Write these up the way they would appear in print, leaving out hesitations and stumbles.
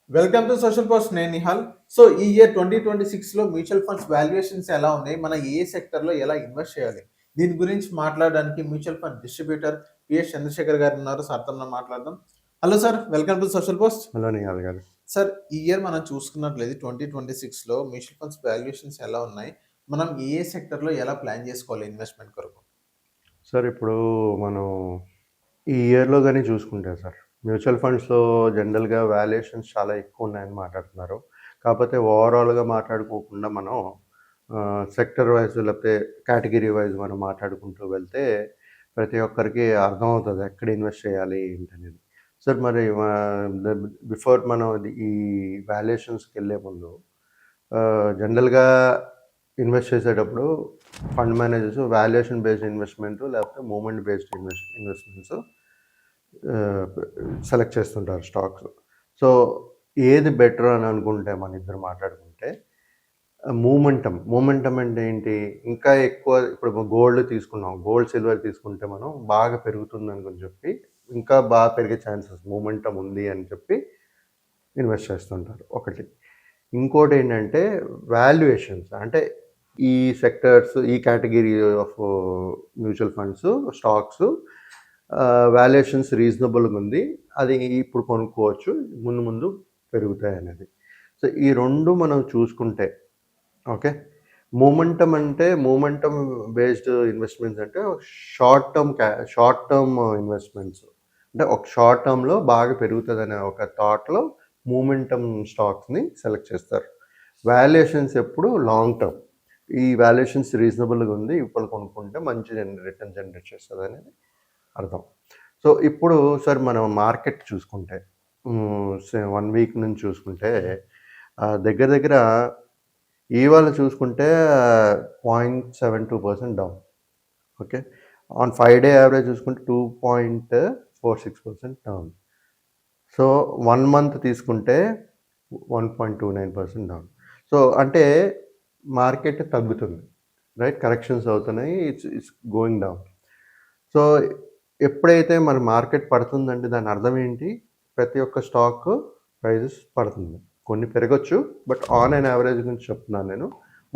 Welcome to social post. నేను Nihal. So ఈ year 2026లో mutual funds valuations ఎలా ఉన్నాయి, మన ఏ సెక్టర్ లో ఎలా ఇన్వెస్ట్ చేయాలి, దీని గురించి మాట్లాడడానికి mutual fund distributor PS Chandrashekhar garu ఉన్నారు. సార్తో మాట్లాడదాం. Hello sir, welcome to social post. Hello Nihal garu. Sir, ఈ ఇయర్ మనం చూసుకున్నట్లయితే 2026లో మ్యూచువల్ ఫండ్స్ వాల్యుయేషన్స్ ఎలా ఉన్నాయి, మనం ఏ సెక్టర్ లో ఎలా ప్లాన్ చేసుకోవాలి ఇన్వెస్ట్మెంట్ కొరకు? సార్, ఇప్పుడు మనం ఈ ఇయర్లో కానీ చూసుకుంటే సార్, మ్యూచువల్ ఫండ్స్లో జనరల్గా వాల్యుయేషన్స్ చాలా ఎక్కువ ఉన్నాయని మాట్లాడుతున్నారు. కాకపోతే ఓవరాల్గా మాట్లాడుకోకుండా మనం సెక్టర్ వైజ్ లేకపోతే కేటగిరీ వైజ్ మనం మాట్లాడుకుంటూ వెళ్తే ప్రతి ఒక్కరికి అర్థమవుతుంది ఎక్కడ ఇన్వెస్ట్ చేయాలి ఏంటనేది. సార్, మరి బిఫోర్ మనం ఈ వాల్యుయేషన్స్కి వెళ్ళే ముందు జనరల్గా ఇన్వెస్ట్ చేసేటప్పుడు fund managers valuation based investment లేకపోతే మూమెంట్ బేస్డ్ ఇన్వెస్ట్మెంట్స్ సెలెక్ట్ చేస్తుంటారు స్టాక్స్. సో ఏది బెటర్ అని అనుకుంటే మన ఇద్దరు మాట్లాడుకుంటే మూమెంటం అంటే ఏంటి, ఇంకా ఎక్కువ ఇప్పుడు గోల్డ్ తీసుకున్నాం, గోల్డ్ సిల్వర్ తీసుకుంటే మనం బాగా పెరుగుతుంది అనుకుని చెప్పి ఇంకా బాగా పెరిగే ఛాన్సెస్ మూమెంటం ఉంది అని చెప్పి ఇన్వెస్ట్ చేస్తుంటారు ఒకటి. ఇంకోటి ఏంటంటే వాల్యుయేషన్స్, అంటే ఈ సెక్టర్స్ ఈ category of mutual funds stocks valuations రీజనబుల్గా ఉంది, అది ఇప్పుడు కొనుక్కోవచ్చు, ముందు ముందు పెరుగుతాయి అనేది. సో ఈ రెండు మనం చూసుకుంటే ఓకే. మూమెంటం అంటే మూమెంటం బేస్డ్ ఇన్వెస్ట్మెంట్స్ అంటే షార్ట్ టర్మ్ ఇన్వెస్ట్మెంట్స్, అంటే ఒక షార్ట్ టర్మ్లో బాగా పెరుగుతుంది అనే ఒక థాట్లో మూమెంటం స్టాక్స్ని సెలెక్ట్ చేస్తారు. వాల్యుయేషన్స్ ఎప్పుడు లాంగ్ టర్మ్, ఈ వాల్యుయేషన్స్ రీజనబుల్గా ఉంది ఇప్పుడు కొనుక్కుంటే మంచి రిటర్న్ జనరేట్ చేస్తుంది అనేది అర్థం. సో ఇప్పుడు సార్ మనం మార్కెట్ చూసుకుంటే 1 వీక్ నుంచి చూసుకుంటే దగ్గర దగ్గర ఇవాళ చూసుకుంటే 0.72% down. Okay. On 5-day average చూసుకుంటే 2.46% డౌన్. సో 1 మంత్ తీసుకుంటే 1.29% డౌన్. సో అంటే మార్కెట్ తగ్గుతుంది, రైట్, కరెక్షన్స్ అవుతున్నాయి, ఇట్స్ గోయింగ్ డౌన్. సో ఎప్పుడైతే మన మార్కెట్ పడుతుందంటే దాని అర్థం ఏంటి, ప్రతి ఒక్క స్టాక్ ప్రైజెస్ పడుతుంది. కొన్ని పెరగచ్చు, బట్ ఆన్ అండ్ యావరేజ్ గురించి చెప్తున్నాను నేను.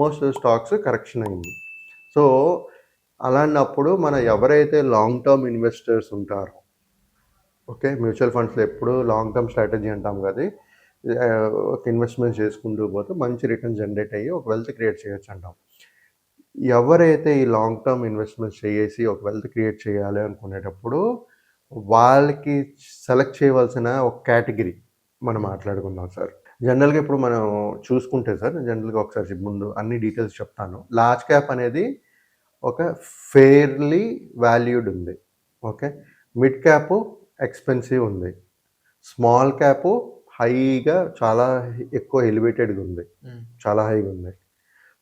మోస్ట్ స్టాక్స్ కరెక్షన్ అయింది. సో అలాంటప్పుడు మన ఎవరైతే లాంగ్ టర్మ్ ఇన్వెస్టర్స్ ఉంటారో, ఓకే, మ్యూచువల్ ఫండ్స్లో ఎప్పుడు లాంగ్ టర్మ్ స్ట్రాటజీ అంటాం కదా, ఒక ఇన్వెస్ట్మెంట్ చేసుకుంటూ పోతే మంచి రిటర్న్ జనరేట్ అయ్యి ఒక వెల్త్ క్రియేట్ చేయొచ్చు అంటాం. ఎవరైతే ఈ లాంగ్ టర్మ్ ఇన్వెస్ట్మెంట్స్ చేసి ఒక వెల్త్ క్రియేట్ చేయాలి అనుకునేటప్పుడు వాళ్ళకి సెలెక్ట్ చేయవలసిన ఒక కేటగిరీ మనం మాట్లాడుకుందాం సార్. జనరల్గా ఇప్పుడు మనం చూసుకుంటే సార్, జనరల్గా ఒకసారి ముందు అన్ని డీటెయిల్స్ చెప్తాను. లార్జ్ క్యాప్ అనేది ఒక ఫెయిర్లీ వాల్యూడ్ ఉంది, ఓకే. మిడ్ క్యాప్ ఎక్స్పెన్సివ్ ఉంది, స్మాల్ క్యాప్ హైగా చాలా ఎక్కువ ఎలివేటెడ్గా ఉంది, చాలా హైగా ఉంది.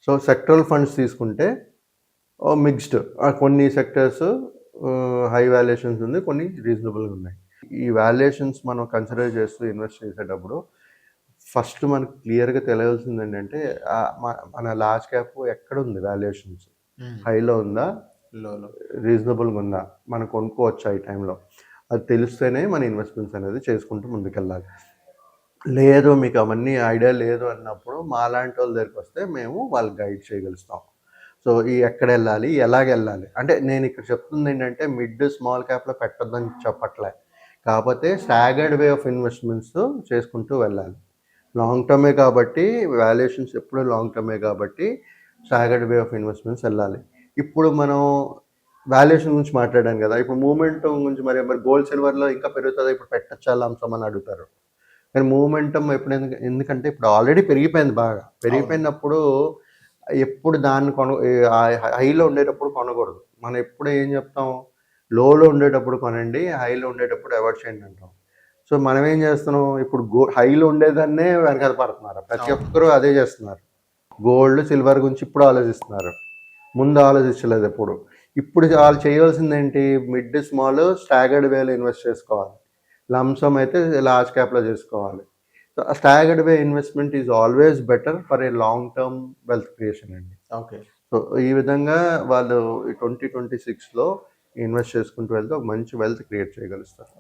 సో సెక్టరల్ ఫండ్స్ తీసుకుంటే మిక్స్డ్, కొన్ని సెక్టర్స్ హై వాల్యుయేషన్స్ ఉంది, కొన్ని రీజనబుల్గా ఉన్నాయి. ఈ వాల్యుయేషన్స్ మనం కన్సిడర్ చేస్తూ ఇన్వెస్ట్ చేసేటప్పుడు ఫస్ట్ మనకు క్లియర్గా తెలియాల్సింది ఏంటంటే మన లార్జ్ క్యాప్ ఎక్కడ ఉంది, వాల్యుయేషన్స్ హైలో ఉందా, రీజనబుల్గా ఉందా, మనం కొనుక్కోవచ్చా ఈ టైంలో, అది తెలిస్తేనే మన ఇన్వెస్ట్మెంట్స్ అనేది చేసుకుంటూ ముందుకెళ్ళాలి. లేదు మీకు అవన్నీ ఐడియా లేదు అన్నప్పుడు మా లాంటి వాళ్ళ దగ్గరికి వస్తే మేము వాళ్ళకి గైడ్ చేయగలుగుతాం. సో ఈ ఎక్కడ వెళ్ళాలి, ఎలాగ వెళ్ళాలి అంటే నేను ఇక్కడ చెప్తుంది ఏంటంటే మిడ్ స్మాల్ క్యాప్లో పెట్టొద్దని చెప్పట్లే, కాకపోతే స్టాగర్డ్ వే ఆఫ్ ఇన్వెస్ట్మెంట్స్ చేసుకుంటూ వెళ్ళాలి. లాంగ్ టర్మే కాబట్టి వాల్యుయేషన్స్ ఎప్పుడు లాంగ్ టర్మే కాబట్టి స్టాగర్డ్ వే ఆఫ్ ఇన్వెస్ట్మెంట్స్ వెళ్ళాలి. ఇప్పుడు మనం వాల్యుయేషన్ గురించి మాట్లాడాను కదా, ఇప్పుడు మూమెంటం గురించి మరి గోల్డ్ సిల్వర్లో ఇంకా పెరుగుతుందా, ఇప్పుడు పెట్టచ్చా అంశం అని అడుగుతారు. కానీ మూమెంటం ఎప్పుడు ఎందుకంటే ఇప్పుడు ఆల్రెడీ పెరిగిపోయింది, బాగా పెరిగిపోయినప్పుడు ఎప్పుడు దాన్ని హైలో ఉండేటప్పుడు కొనకూడదు. మనం ఎప్పుడు ఏం చెప్తాం, లోలో ఉండేటప్పుడు కొనండి, హైలో ఉండేటప్పుడు అవాయిడ్ చేయండి అంటాం. సో మనం ఏం చేస్తున్నాం, ఇప్పుడు హైలో ఉండేదాన్నే వెనకాల పడుతున్నారు, ప్రతి ఒక్కరూ అదే చేస్తున్నారు. గోల్డ్ సిల్వర్ గురించి ఇప్పుడు ఆలోచిస్తున్నారు, ముందు ఆలోచించలేదు ఎప్పుడు. ఇప్పుడు వాళ్ళు చేయవలసింది ఏంటి, మిడ్ స్మాల్ స్టాగర్డ్ వేలో ఇన్వెస్ట్ చేసుకోవాలి, లంసమ్ అయితే లార్జ్ క్యాప్లో చేసుకోవాలి. So staggered way investment is always better for a long term wealth creation అండి. ఓకే. సో ఈ విధంగా వాళ్ళు 2026లో ఇన్వెస్ట్ చేసుకుంటూ వెళ్తే ఒక మంచి వెల్త్ క్రియేట్ చేయగలుగుతారు.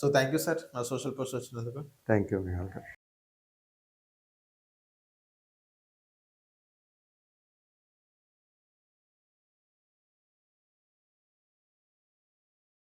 సో థ్యాంక్ యూ సార్, మా సోషల్ పోస్ట్ వచ్చినందుకు. Thank you.